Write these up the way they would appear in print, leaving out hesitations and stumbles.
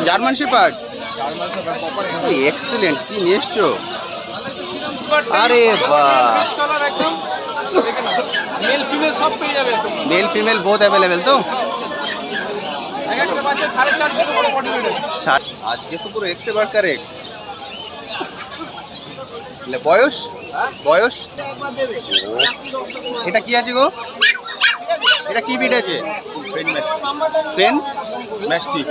German shepherd, excellent. কি নিয়ে এসছো? আরে বাহ, মেল ফিমেল সব পেয়ে যাবে, মেল ফিমেল বোথ অ্যাভেলেবেল তো? একটা বাচ্চা 4.5 কিলো করে বডি ওয়েট আছে। আজকে তো পুরো এক্সে বার কারেক্ট। বয়স বয়স এটা কি আছে গো? এটা কি বিট আছে? ফ্রেন ম্যাস্টিক।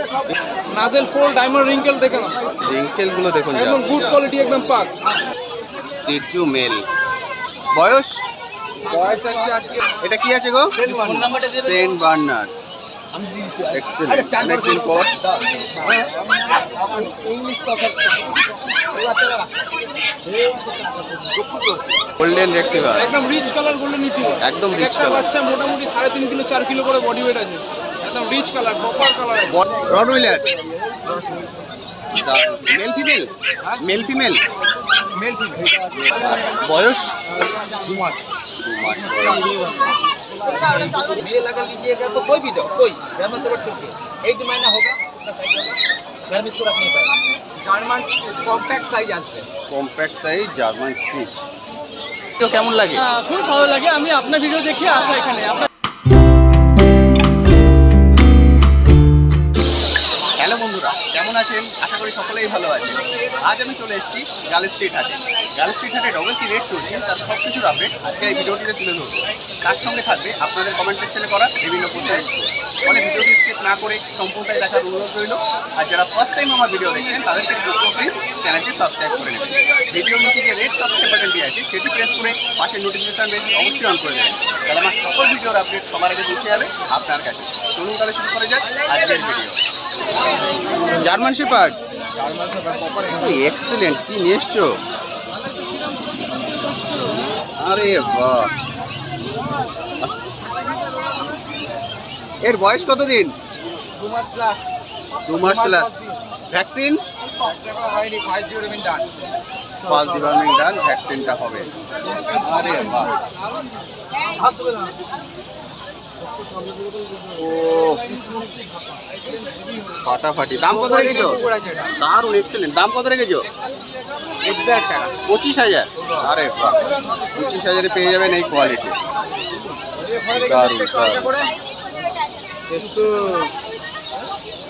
নাজেল ফোল ডায়মন্ড রিঙ্কেল দেখে না, রিঙ্কেল গুলো দেখুন, একদম গুড কোয়ালিটি, একদম পাক। সিজু মেল। বয়স বয়স আছে আজকে। এটা কি আছে গো? Saint Bernard. এক্সেলেন্ট, অনেকদিন পর। গোল্ডেন রেট্রিভার, একদম রিচ কালার গোল্ডেন রিট্রিভার, একদম রিচ একটা কালার। বাচ্চা মোটামুটি 3.5 কিলো 4 কিলো করে বডি ওয়েট আছে, একদম rich colour, proper colour. Rottweiler, male female, male female, male female. বয়স 2 মাস। 2 মাস বয়স। मेल अगर लीजिएगा तो कोई भी दो, कोई जर्मन शेफर्ड चाहिए 1 महीना होगा अपना साइज होगा, घर में इसको रख नहीं पाएगा। জার্মান কম্প্যাক্ট সাইজ আছে, কম্প্যাক্ট সাইজ জার্মান স্পিচ। তো কেমন লাগে? খুব ভালো লাগে। আমি আপনার ভিডিও দেখে আসা এখানে। হ্যালো বন্ধুরা, কেমন আছেন? আশা করি সকলেই ভালো আছেন। আজ আমি চলে এসেছি গালিফ স্ট্রিট হাটে। গালিফ স্ট্রিট হাটে ডবল কি রেট চলছে তার সব কিছুর আপডেট আজকে এই ভিডিওটিতে তুলে ধরবো। তার সঙ্গে থাকবে আপনাদের কমেন্ট সেকশনে করা বিভিন্ন প্রশ্নের। ফলে ভিডিওটি স্কিপ না করে সম্পূর্ণটাই দেখার অনুরোধ রইল। আর যারা ফার্স্ট টাইম আমার ভিডিও দেখছেন তাদেরকে রিকোয়েস্ট করব প্লিজ চ্যানেলটি সাবস্ক্রাইব করে নেবেন। ভিডিওর নিচে যে রেড সাবস্ক্রাইব বাটন দিয়ে আছে সেটি প্রেস করে পাশের নোটিফিকেশন বেল অবশ্যই অন করে দেবেন, তাহলে আমার সকল ভিডিওর আপডেট সবার আগে পৌঁছে যাবে আপনার কাছে। চলুন তাহলে শুরু করে যাক আজকের ভিডিও। German shepherd, excellent. কি নিয়ে এসছো? আরে বাহ, এর বয়স কতদিন? 2 মাস প্লাস। 2 মাস প্লাস। ভ্যাকসিন? হয়নি, 5 ডিপার্টমেন্ট ডান। 5 ডিপার্টমেন্ট ডান, ভ্যাকসিনটা হবে। আরে বাহ, ও ফাটাফাটি। দাম কত রেখেছো? দারুন, এক্সেলেন্ট। দাম কত রেখেছো? 25,000 টাকা। 25,000। আরে বাহ, 25,000-এ পেয়ে যাবেন এই কোয়ালিটি। দারুন দারুন, একটু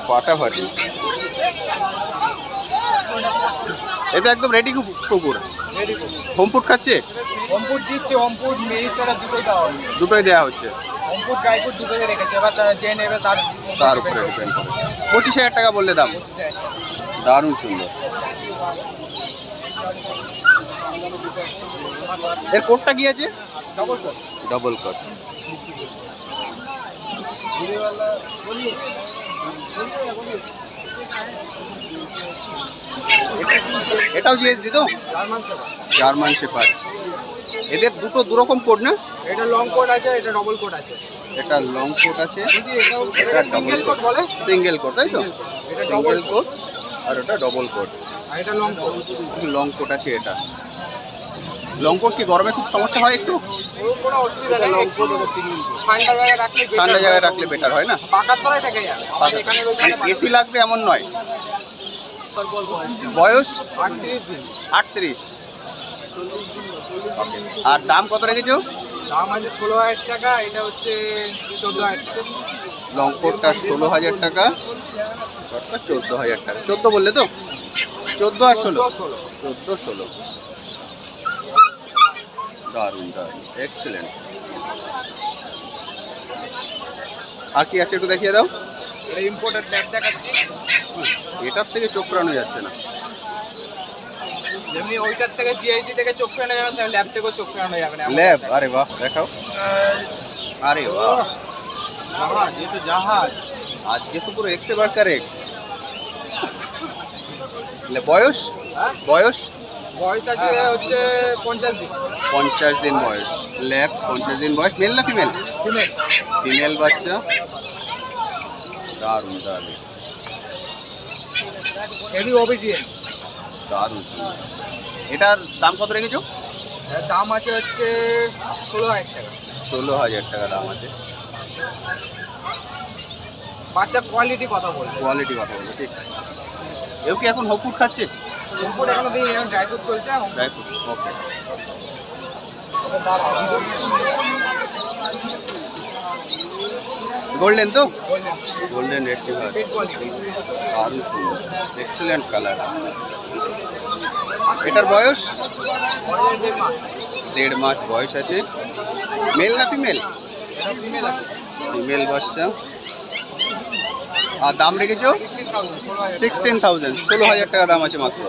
ফাটাফাটি। এটা একদম রেডি কুকুর। হোম ফুড খাচ্ছে? হোম ফুড দিচ্ছে, হোম ফুড মেরিস্টারা দুটোই দেওয়া হচ্ছে। দুটোই দেওয়া হচ্ছে। হোম ফুড ড্রাই ফুড দুটোই রেখেছে, এবার তারা যে নেবে তার উপরে ডিপেন্ড করে। 25,000 টাকা বললে দাম। 25,000। দারুণ সুন্দর। এর কোটটা কি আছে? Double coat. Double coat. এটাও জিএসডি তো? German shepherd. German shepherd. এদের দুটো দুরকম কোট না? এটা লং কোট আছে, এটা ডবল কোট আছে। এটা লং কোট আছে, এটা সিঙ্গেল কোট বলে। সিঙ্গেল কোট তাই তো? এটা সিঙ্গেল কোট আর ওটা ডবল কোট। আর এটা লং কোট। লং কোট আছে এটা। লং কোট কি গরমে খুব সমস্যা হয় একটু? কোনো অসুবিধা নেই। লং কোট ওটা সিঙ্গেল কোট। ঠান্ডা জায়গায় রাখলে better। ঠান্ডা জায়গায় রাখলে বেটার হয় না? পাকার তলায় থেকে যাবে। আমাদের এখানে এসি লাগবে এমন নয়। বয়স 38 দিন। 38। আর দাম কত রেখেছো? দাম আছে 16,000 টাকা, এটা হচ্ছে 14,000 টাকা। লং কোটটা 16,000 টাকা, কোটটা 14,000 টাকা। 14 বললে তো? 14 আর 16। 14 16। দারুণ দারুণ, এক্সেলেন্ট। আর কি আছে একটু দেখিয়ে দাও। এটা ইম্পোর্টেড ব্যাগ দেখাচ্ছি। এটার থেকে চোখ ফেরানো যাচ্ছে না। যেমনি ওইটার থেকে জিআইজি থেকে চোখ ফেরানো যাবে, সেম ল্যাব থেকেও চোখ ফেরানো যাবে না। ল্যাব, আরে বাহ, দেখাও। আরে বাহ, জাহাজ, এটা জাহাজ। আজকে তো পুরো এক্সে বার কারেক্ট। বয়স বয়স বয়স আছে হচ্ছে 50 দিন। 50 দিন বয়স। ল্যাব 50 দিন বয়স। মেল না ফিমেল? ফিমেল। ফিমেল বাচ্চা। দারুণ দারুণ, হেভি ওবিডিয়েন্ট। দারুণ। এটার দাম কত রেখেছো? দাম আছে হচ্ছে 16,000 টাকা। 16,000 টাকা দাম আছে। বাচ্চা কোয়ালিটি কথা বলছে। কোয়ালিটি কথা বলবে, ঠিক। এও কি এখন হপুট খাচ্ছে? উপর এখনো দিই, এখন ড্রাই ফ্রুট চলছে। ড্রাই ফ্রুট, ওকে। গোল্ডেন তো? গোল্ডেন রেট্রিভার, দারুণ সুন্দর, এক্সেলেন্ট কালার। এটার বয়স 1.5 মাস বয়স আছে। মেল না ফিমেল? ফিমেল বাচ্চা। আর দাম রেখেছো 16,000, 16,000 টাকা দাম আছে মাত্র।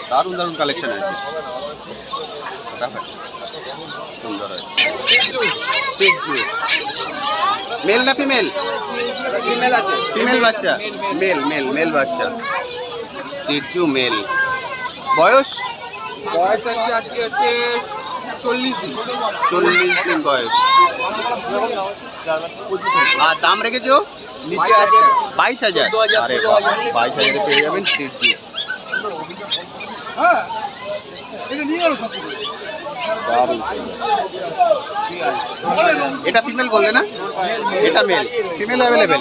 দারুণ দারুণ কালেকশন আছে, সুন্দর আছে। মেল না ফিমেল? ফিমেল আছে। ফিমেল বাচ্চা, মেল বাচ্চা, সিজু মেল। বয়স? বয়স হচ্ছে আজকে হচ্ছে 40 দিন। 40 দিন বয়স। আর দাম রেখেছো নিচে আছে 22,000। আরে বাহ, 22,000 পেয়ে যাবেন সিজু। হ্যাঁ, এটা নিয়ে গেল সব। দারুণ সুন্দর। এটা ফিমেল বললে না? এটা মেল। Female available?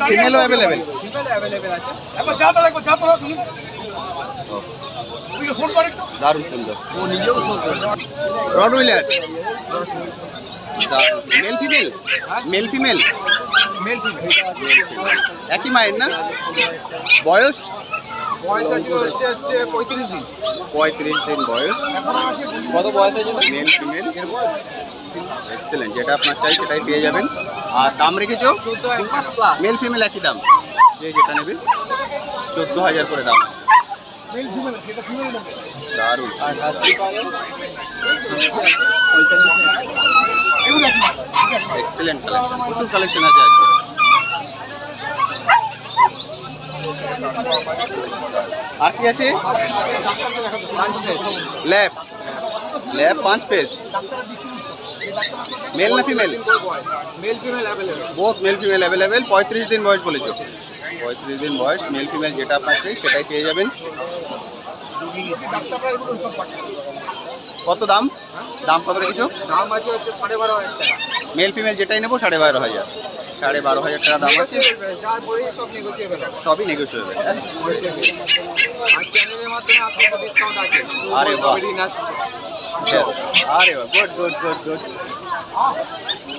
ফিমেলও অ্যাভেলেবেল? ফিমেল অ্যাভেলেবেল আছে। দারুণ সুন্দর। Rottweiler? Male female? Male female? Male female একই মায়ের না? বয়স? বয়স আছে হচ্ছে 35 দিন। 35 দিন বয়স। কত বয়স আছে? Male female, excellent. যেটা আপনার চাই সেটাই পেয়ে যাবেন। আর দাম রেখেছো? 14 প্লাস। মেল ফিমেল একই দাম, যে যেটা নেবে 14,000 করে দাম আছে। দারুণ এক্সেলেন্ট কালেকশন, প্রচুর কালেকশন আছে আজকে। আর কি আছে? Lab, lab 5 piece. মেল না female? Male female available. Both mail female available. 35 দিন বয়স বলেছো? 35 দিন বয়স, মেল ফিমেল যেটা আপনার চাই সেটাই পেয়ে যাবেন। কত দাম? দাম কত রেখেছো? দাম আছে হচ্ছে 12,500 টাকা। মেল ফিমেল যেটাই নেবো 12,500। 12,500 টাকা দাম আছে। যা বলি সব নেগোসিয়েবল হবে। সবই নেগোসিয়েবল। আর চ্যানেলের মাধ্যমে আসলে ডিসকাউন্ট আছে। আরে বাহ, আরে বাহ, গুড গুড গুড গুড।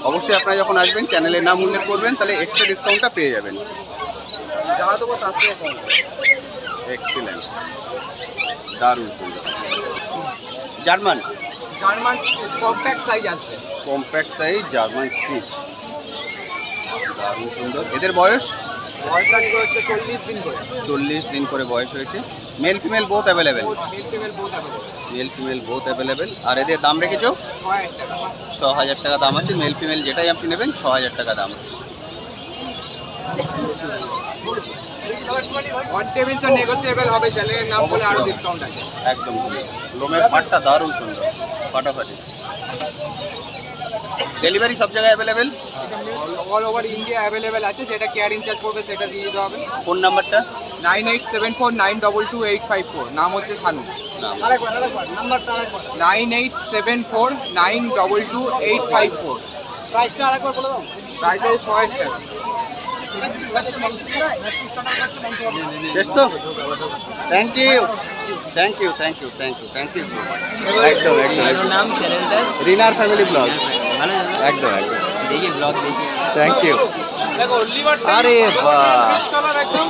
অবশ্যই আপনারা যখন আসবেন চ্যানেলের নাম উল্লেখ করবেন, তাহলে এক্সট্রা ডিসকাউন্টটা পেয়ে যাবেন। যা দেবো তার থেকে কম। এক্সিলেন্ট, দারুণ সুন্দর। জার্মান? জার্মান কম্প্যাক্ট সাইজ আসবে। কম্প্যাক্ট সাইজ জার্মান স্পিচ, দারুণ সুন্দর। এদের বয়স? বয়স আসবে হচ্ছে 40 দিন করে। 40 দিন করে বয়স হয়েছে। Male female both available? Male female both available. Male female both available. আর এদের দাম রেখেছো? 6,000 টাকা। 6,000 টাকা দাম আছে। মেল ফিমেল যেটাই আপনি নেবেন 6,000 টাকা দাম। অন টেবিল তো নেগোসিয়েবল হবে, চ্যানেলের নাম বলে আরো ডিসকাউন্ট আছে। একদম লোমের পাটটা দারুণ সুন্দর, ফাটাফাটি। ডেলিভারি সব জায়গায় available? All over India available আছে, যেটা কেয়ারিং চার্জ পড়বে সেটা দিয়ে দিতে হবে। ফোন নাম্বারটা? 9874922854। নাম হচ্ছে শানু। 9874922854। প্রাইসটা আরেকবার বলে দাও। প্রাইস আছে 6,000 টাকা। বেশ তো, thank you thank you thank you thank you thank you. একদম একদম নাম চ্যানেলটা রিনার ফ্যামিলি ব্লগ। ভালো একদম একদম, দেখি ব্লগ দেখি। Thank you. দেখো লিভার, আরে বাহ, কালার একদম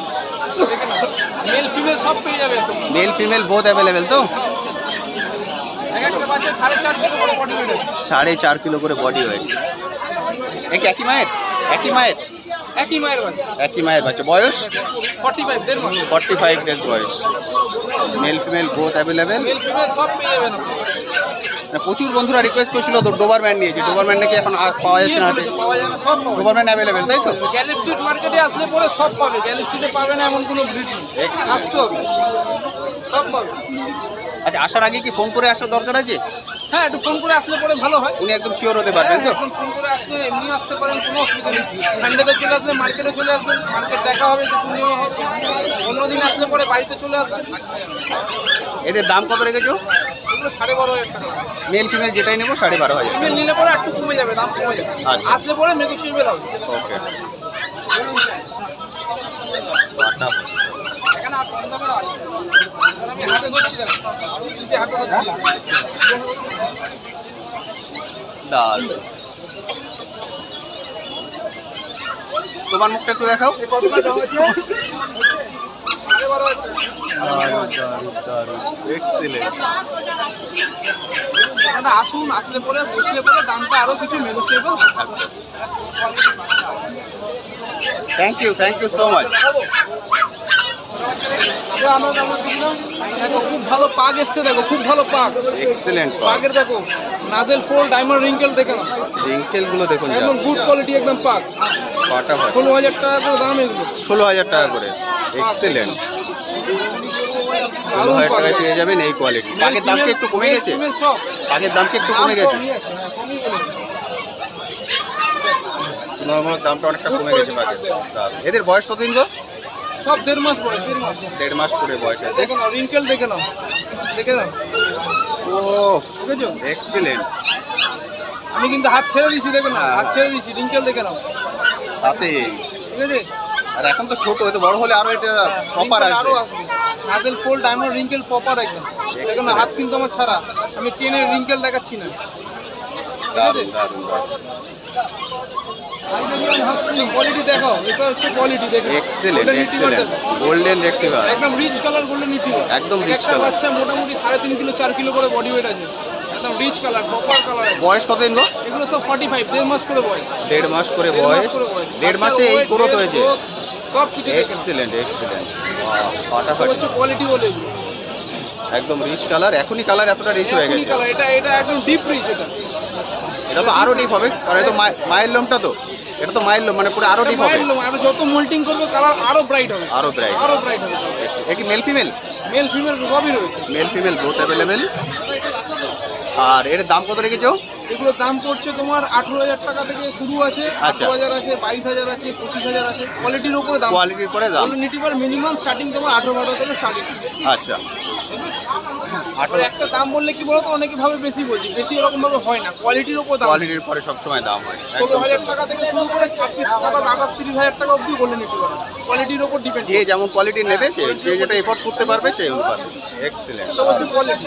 মেল ফিমেল সব পেয়ে যাবে। মেল ফিমেল বোথ অ্যাভেলেবেল তো? একটা বাচ্চা 4.5 কিলো করে বডি ওয়েট। 4.5 কিলো করে বডি ওয়েট। একই মায়ের? একই মায়ের? একই মায়ের বাচ্চা। একই মায়ের বাচ্চা। বয়স? 45 দেড় মাস। 45 ডেজ বয়স। Mail female both available. Male female সব পেয়ে যাবেন। প্রচুর বন্ধুরা রিকোয়েস্ট করছিল ডোবারম্যান নিয়েছে। ডোবারম্যান নাকি এখন আর পাওয়া যাচ্ছে না হাটে। পাওয়া যায় না, সব পাবে। ডোবারম্যান অ্যাভেলেবেল তাই তো? গ্যালিফ স্ট্রিট মার্কেটে আসলে পরে সব পাবে। গ্যালিফ স্ট্রিটে পাবে না এমন কোনো ব্রিড নেই, আসতে হবে, সব পাবে। আচ্ছা, আসার আগে কি ফোন করে আসার দরকার আছে? হ্যাঁ, একটু ফোন করে আসলে পরে ভালো হয়। উনি একদম শিওর হতে পারবেন তো? এখন ফোন করে আসলে এমনি আসতে পারেন, কোনো অসুবিধা নেই। সানডেতে চলে আসলে মার্কেটে চলে আসবেন, মার্কেট দেখা হবে, দুটো নেওয়া হবে। অন্যদিন আসলে পরে বাড়িতে চলে আসবেন। এদের দাম কত রেখেছো? পরে 12,500 টাকা। মেল ফিমেল যেটাই নেবো 12,500। ফিমেল নিলে পরে একটু কমে যাবে, দাম কমে যাবে। আচ্ছা। আসলে পরে নেগোশিয়েবল হবে। ওকে। এখানে আর কম দামের আছে। আমি হাতে ধরছি দেখো, এই যে হাতে ধরছি। দাল তোমার মুখটা একটু দেখাও। আসুন, আসলে পরে বসলে পরে দামটা আরো কিছু negotiable. Thank you so much. দেখো খুব ভালো পাগ এসছে, দেখো খুব ভালো পাগ, এক্সেলেন্ট পাগের দেখো নাজেল ফোল্ড, ডায়মন্ড রিঙ্কেল দেখে না, রিঙ্কেল গুলো দেখুন, একদম গুড কোয়ালিটি, একদম পাগ। ফাটাফাট। 16,000 টাকা করে দাম এগুলো, 16,000 টাকা করে। এক্সেলেন্ট, 16,000 টাকায় পেয়ে যাবেন এই কোয়ালিটি। পাগের দাম কি একটু কমে গেছে? পাগের দাম কি একটু কমে গেছে? নরমাল দামটা অনেকটা কমে গেছে পাগের। এদের বয়স কতদিন গো? সব 1.5 মাস বয়স, 1.5 মাস করে বয়স আছে। দেখে নাও রিঙ্কেল, দেখে নাও, দেখে নাও। ও বুঝেছো? এক্সেলেন্ট। আমি কিন্তু হাত ছেড়ে দিছি, দেখে নাও, হাত ছেড়ে দিছি, রিঙ্কেল দেখে নাও। তাতে ঠিক আছে? আর এখন তো ছোট, হয়তো বড় হলে আরো এটা প্রপার রিঙ্কেল আরো আসবে। আসবে, নাজেল ফোল্ড, ডায়মন্ড রিঙ্কেল প্রপার একদম। দেখো না, হাত কিন্তু আমার ছাড়া, আমি টেনের রিঙ্কেল দেখাচ্ছি না। দারুণ দারুণ। কোয়ালিটি দেখো, এটা হচ্ছে কোয়ালিটি দেখো। Excellent excellent. গোল্ডেন রেট্রিভার, একদম রিচ কালার গোল্ডেন রিট্রিভার। একদম রিচ একটা কালার। বাচ্চা মোটামুটি 3.5 কিলো 4 কিলো করে বডি ওয়েট আছে, একদম রিচ কালার, প্রপার কালার। বয়স কতদিন গো? এগুলো সব 45, 1.5 মাস করে বয়স। 1.5 মাস করে বয়স। 1.5 মাসে এই গ্রোথ হয়েছে। সব কিছু এক্সেলেন্ট এক্সেলেন্ট। সব হচ্ছে কোয়ালিটি বলে এগুলো। একদম রিচ কালার। এখনই কালার এতটা রিচ হয়ে এখনই গেছে। কালার, এটা একদম ডিপ রিচ। এটা তো আরো ডিপ হবে, কারণ এটা তো মায়ের লোমটা, তো এটা তো মায়ের লোম, মানে পুরো আরো ডিপ হবে। আর যত মোল্টিং করবে কালার আরো ব্রাইট হবে, আরো ব্রাইট, আরো ব্রাইট হবে। এটা কি মেল ফিমেল? মেল ফিমেল সবই রয়েছে, মেল ফিমেল বোথ অ্যাভেলেবেল। আর এর দাম কত রেখেছো? এগুলোর দাম পড়ছে তোমার 18,000 টাকা থেকে শুরু আছে, 18,000 আছে, 22,000 আছে, 25,000 আছে। কোয়ালিটির উপরে দাম, কোয়ালিটির পরে দাম। নিটিভার মিনিমাম স্টার্টিং তোমার 18,000 থেকে স্টার্টিং। আচ্ছা, আর একটা দাম বললে কি বলতো, অনেকে ভাবে বেশি বলছি, বেশি এরকম ভাবে হয় না, কোয়ালিটির উপর দাম। কোয়ালিটির পরে সবসময় দাম হয়। 16,000 টাকা থেকে শুরু করে 26, 27, 28, 30,000 টাকা অবধি গোল্ডেন রিট্রিভার। কোয়ালিটির উপর ডিপেন্ড, যে যেমন কোয়ালিটি নেবে, সে যে যেটা এফোর্ড করতে পারবে সেই অনুপাতে। এক্সেলেন্ট, এটা হচ্ছে কোয়ালিটি।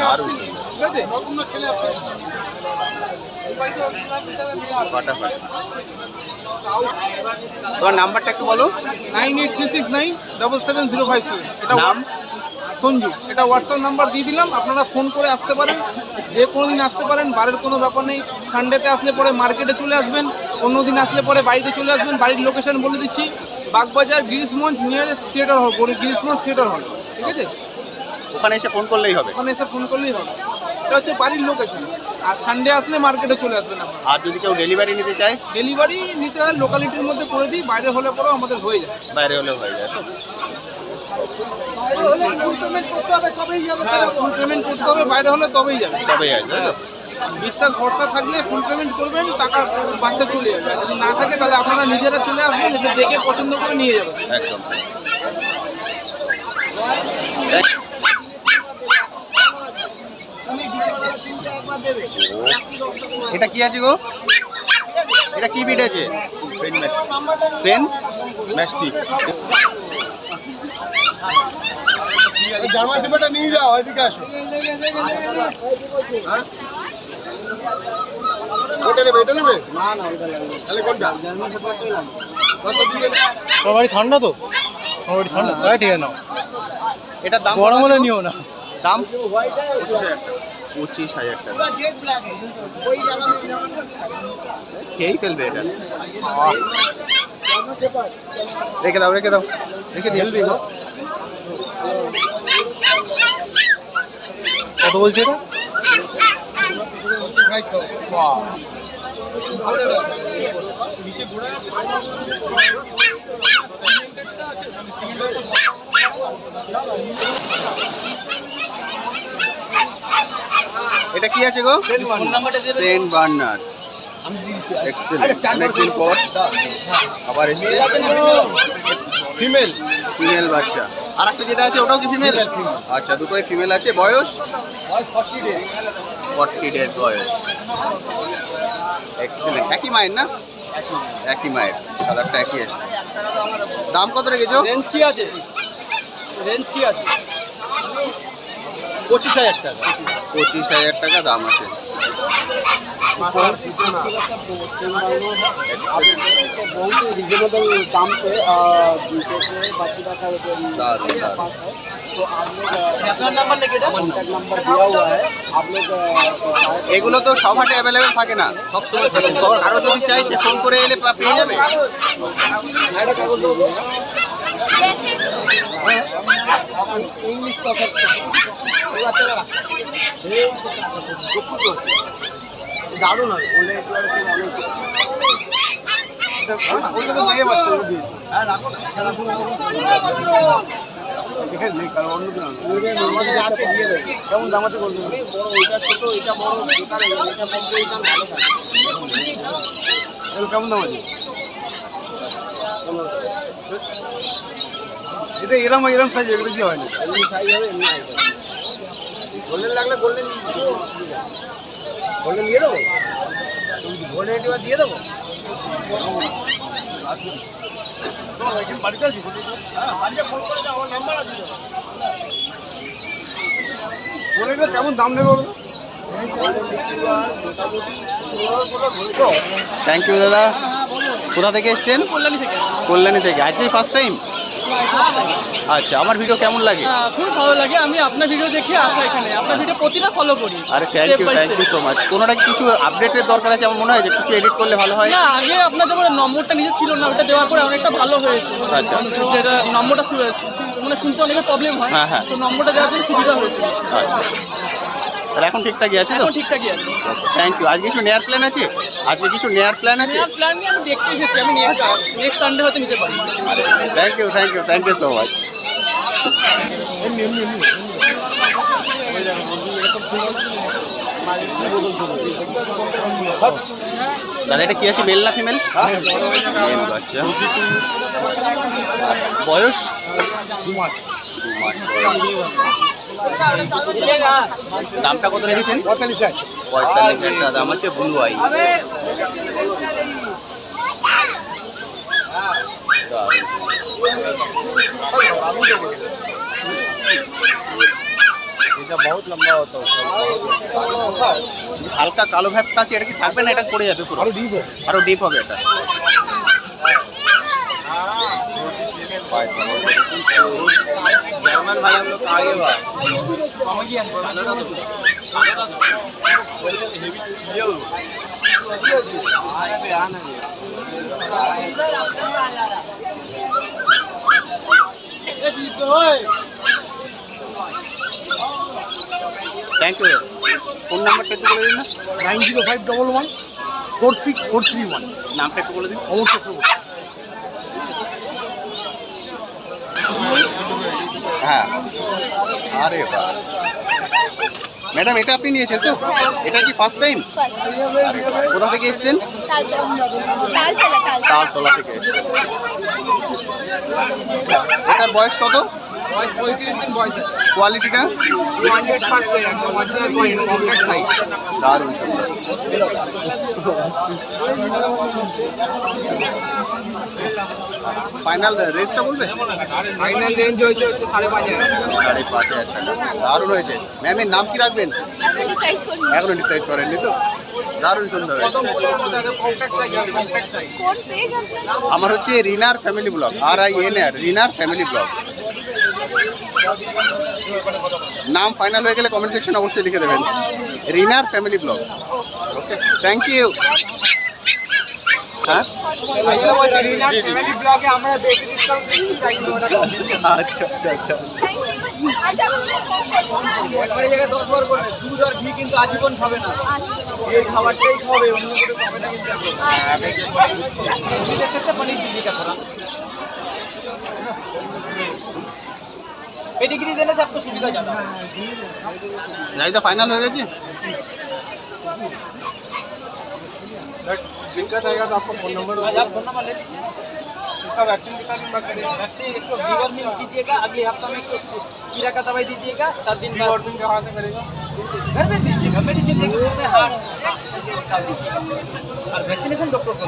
দারুণ সুন্দর। ঠিক আছে? নতুন ছেলে আছে। ফাটাফাট। তোমার নাম্বারটা একটু বলো। 9836977057। এটা নাম? সঞ্জু। এটা হোয়াটসঅ্যাপ নাম্বার দিয়ে দিলাম, আপনারা ফোন করে আসতে পারেন, যে কোনো দিন আসতে পারেন, বারের কোনো ব্যাপার নেই। সানডেতে আসলে পরে মার্কেটে চলে আসবেন, অন্য দিন আসলে পরে বাড়িতে চলে আসবেন। বাড়ির লোকেশন বলে দিচ্ছি, বাগবাজার গিরিশমঞ্চ নিয়ারেস্ট থিয়েটার হল, গিরিশমঞ্চ থিয়েটার হল। ঠিক আছে? ওখানে এসে ফোন করলেই হবে। ওখানে এসে ফোন করলেই হবে, এটা হচ্ছে বাড়ির লোকেশন। আর সানডে আসলে মার্কেটে চলে আসবেন আপনারা। আর যদি কেউ ডেলিভারি নিতে চায়? ডেলিভারি নিতে হয় লোকালিটির মধ্যে করে দিই, বাইরে হলে পরেও আমাদের হয়ে যায়। বাইরে হলেও হয়ে যায় তো? ফুল পেমেন্ট করতে হবে, তবেই যাবে। ফুল পেমেন্ট করতে হবে, বাইরে হলে তবেই যাবে। তবেই আসবে তো? বিশ্বাস ভরসা থাকলে ফুল পেমেন্ট করবেন, টাকা বাচ্চা চলে যাবে। যদি না থাকে তাহলে আপনারা নিজেরা চলে আসবেন, এসে দেখে পছন্দ করে নিয়ে যাবেন। একদম। এটা কি আছে গো? এটা কি বিট আছে? ফ্রেন ম্যাস্টিক। জার্মান শেফার্ডটা নিয়ে যাও, এদিকে আসো। ওটা নেবে, এটা নেবে? তাহলে কোনটা? সবারই ঠান্ডা তো, সবারই ঠান্ডা, তাই ঠিক আছে নাও। এটার দাম গরম হলে নিও না। দাম 25,000 টাকা। খেয়েই ফেলবে এটা। রেখে দাও, রেখে দাও, রেখে দিয়ে আসবি গো। কত বলছে এটা? এটা কি আছে গো? Saint Bernard. এক্সেলেন্ট, অনেকদিন পর আবার এসছে। ফিমেল। ফিমেল বাচ্চা। আর একটা যেটা আছে ওটাও কি ফিমেল? আচ্ছা, দুটোই ফিমেল আছে। বয়স 40 ডেজ বয়স। এক্সেলেন্ট। একই মায়ের না? একই মায়ের, কালারটা একই আসছে। দাম কত রেখেছো? রেঞ্জ কি আছে? রেঞ্জ কি আছে? 25,000 টাকা। 25,000 টাকা দাম আছে। बहुत रिजनेबल दाम पे बच्ची का दारुण दारुण। तो आप लोग अपना नंबर लेके कॉन्टैक्ट नंबर दिया हुआ है, आप लोग এগুলো তো সব হাটে অ্যাভেলেবেল থাকে না, আরো যদি চাই সে ফোন করে এলে পেয়ে যাবে। इंग्लिश का दारुण হবে বলে কেমন দাম আছে বলবেন? বড় ওইটা ছোট, এটা বড়, এটা মধ্যে এটা ভালো থাকে। কেমন দাম আছে এটা? এরম সাইজ, এগুলো কি হয় না? এমনি সাইজ হবে, এমনি আইটেম। গোল্ডেন লাগলে গোল্ডেন দিয়ে দেবো, গোল্ডেন এটি দিয়ে দেবো। কেমন দাম নেবে? থ্যাংক ইউ দাদা। কোথা থেকে এসছেন? কল্যাণী থেকে। আজকে ফার্স্ট টাইম? আচ্ছা, আমার ভিডিও কেমন লাগে? খুব ভালো লাগে। আমি আপনার ভিডিও দেখে আসা এখানে, আপনার ভিডিও প্রতিটা ফলো করি। আরে থ্যাংক ইউ সো মাচ। কোনোটা কিছু আপডেটের দরকার আছে? আমার মনে হয় যে কিছু এডিট করলে ভালো হয়। না, আগে আপনার যখন নম্বরটা নিজে ছিল না, ওটা দেওয়ার পরে অনেকটা ভালো হয়েছে। আচ্ছা। যেটা নম্বরটা মানে শুনতে অনেকের প্রবলেম হয়, হ্যাঁ, হ্যাঁ। তো নম্বরটা দেওয়ার জন্য সুবিধা হয়েছে। আচ্ছা, তাহলে এখন ঠিকঠাকই আছে তো? এখন ঠিকঠাকই আছে। Thank you. আজকে কিছু নেয়ার প্ল্যান আছে? আজকে কিছু নেয়ার প্ল্যান আছে? প্ল্যান নিয়ে আমি দেখতে এসেছি, আমি নেক্সট সানডে হয়তো নিতে পারি। Thank you so much. দাদা এটা কি আছে, মেল না ফিমেল? মেল। আচ্ছা, বয়স 2 মাস। 2 মাস বয়স। দামটা কত রেখেছেন? 45,000 টাকা দাম আছে। Blue eye. এটা বহুত লম্বা হতো। হালকা কালো ভ্যাপটা আছে, এটা কি থাকবে না? এটা পড়ে যাবে পুরো? আরো ডিপ হবে এটা। जर्मन वाला हम लोग आगे बा থ্যাংক ইউ। ফোন নাম্বারটা একটু বলে দিন না। 90511 46431। নামটা একটু বলে দিন। অমর চক্রবর্তী। হ্যাঁ। আরে বাহ, ম্যাডাম এটা আপনি নিয়েছেন তো? এটা কি ফার্স্ট টাইম? কোথা থেকে এসছেন? তালতলা থেকে এসছেন। এটার বয়স কত? 35 দিন বয়স আছে। কোয়ালিটিটা? 100% একদম অরিজিনাল কোয়ালিটি, কমপ্যাক্ট সাইজ। দারুণ সুন্দর। ফাইনাল রেঞ্জটা বলবে? ফাইনাল রেঞ্জ হচ্ছে 5,500। 5,500 টাকা। দারুণ হয়েছে। ম্যামের নাম কি রাখবেন? এখনো ডিসাইড করেননি তো? দারুণ সুন্দর হয়েছে। Compact size, compact size. আমার হচ্ছে রিনার ফ্যামিলি ব্লগ, RINR, রিনার ফ্যামিলি ব্লগ। নাম ফাইনাল হয়ে গেলে কমেন্ট সেকশন অবশ্যই লিখে দেবেন, রিনার family blog. Okay, thank you. হ্যাঁ, ফ্যামিলি ব্লগে আমরা বেশি ডিসকাউন্ট দিচ্ছি, তাই ওটা কম দিচ্ছি। আচ্ছা আচ্ছা আচ্ছা। একবারে জায়গায় 10 বার করে দুধ আর ঘি কিন্তু আজীবন খাবে না, এই খাবারটাই খাবে, অন্য কিছু খাবে না। কিন্তু বিদেশের তো পনির দিদিটা করা পেডিগ্রি देने से आपको सुविधा ज़्यादा। রাইদা ফাইনাল হয়ে গেছে। दिक्कत आएगा तो आपको फोन नंबर आप फोन नंबर ले लीजिए। इसका वैक्सीन कितना दिन बाद करेगा? वैक्सीन एक तो डिवॉर्मिंग कीजिएगा, अगले हफ्ता में एक तो कीड़ा का दवाई दीजिएगा, 7 दिन बाद डिवॉर्मिंग कहाँ से करेगा? घर में दीजिएगा, मेडिसिन देकर घर में हार्ट और वैक्सीनेशन डॉक्टर को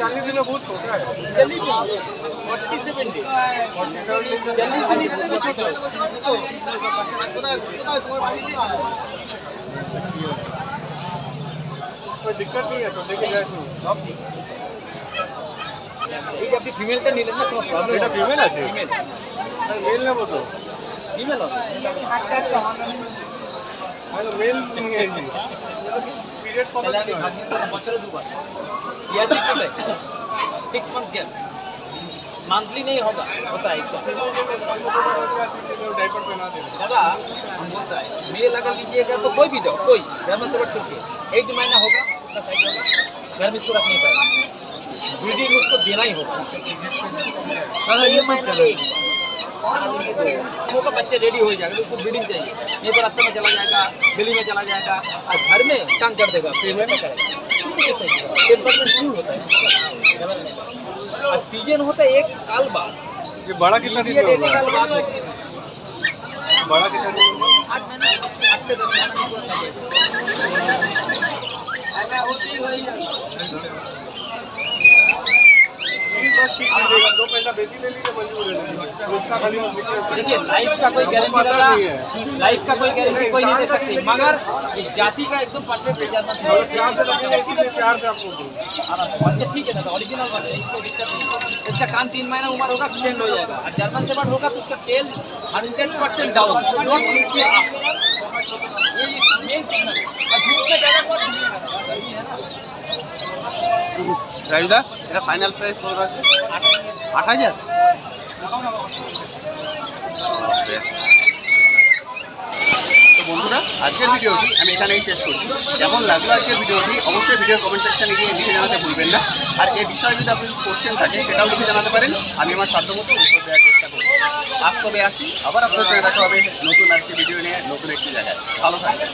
40 दिन में बहुत छोटा है। 47 डेज 40 दिन इससे भी छोटा है। कोई दिक्कत नहीं है तो लेके जाए तो ठीक है, अपनी फीमेल का नहीं लेना, थोड़ा प्रॉब्लम এটা ফিমেল আছে? फीमेल মেল নেবো তো? फीमेल होता है আমি মেল নিয়েছি। পিরিয়ড কত पहले দিন হয়? बच्चों दुबार याद रखिए 6 मंथ्स गैप मंथली नहीं होगा, होता है इसका। डायपर पहना देना। दादा हम बोलता है मेल अगर लीजिएगा तो कोई भी दो, कोई जर्मन शेफर्ड छोड़ के 1 महीना होगा उसका साइज होगा, घर में इसको रख नहीं पाएगा, ब्रीडिंग उसको देना ही होगा। दादा ये महीना एक का बच्चे रेडी हो जाएगा तो उसको ब्रीडिंग चाहिए, नहीं तो रास्ते में चला जाएगा, गली में चला जाएगा और घर में टांग कर देगा, फिर में करेगा। टेम्परेचर कूल होता है और सीजन होता है 1 साल बाद। ये बड़ा कितना दिन पीरियड में 1 होगा? साल बाद बड़ा कितना दिन में? 8 महीने 8 से 10 महीने पूरा बस ठीक दीजिएगा, 2 पैसा बेसी ले लीजिए, मंजूर है। उसका खाली देखिए लाइफ का कोई गारंटी पता दादा, नहीं है। लाइफ का कोई गारंटी कोई नहीं दे सकती, मगर इस जाति का एकदम परफेक्ट जर्मन शेफर्ड प्यार से रखिएगा, इसीलिए प्यार से आपको दूँ। बच्चे ठीक है दादा, ओरिजिनल बच्चे, इसको दिक्कत नहीं। इसका कान 3 महीना उम्र होगा एक्सटेंड हो जाएगा, और जर्मन शेफर्ड होगा तो उसका tail 100% down, not silky up. ये मेन सिग्नल और धूप में ज़्यादा मत घूमिएगा, गर्मी है ना। রাজুদা এটা ফাইনাল প্রাইস কত আছে? 8,000। তো বন্ধুরা আজকের ভিডিওটি আমি এখানেই শেষ করছি। কেমন লাগলো আজকের ভিডিওটি অবশ্যই ভিডিও কমেন্ট সেকশনে গিয়ে লিখে জানাতে ভুলবেন না। আর এই বিষয়ে যদি আপনার কোশ্চেন থাকে সেটাও লিখে জানাতে পারেন, আমি আমার সাধ্যমতো উত্তর দেওয়ার চেষ্টা করব। আজ তবে আসি, আবার আপনার সঙ্গে দেখা হবে নতুন আরেকটি ভিডিও নিয়ে নতুন একটি জায়গায়। ভালো থাকবেন।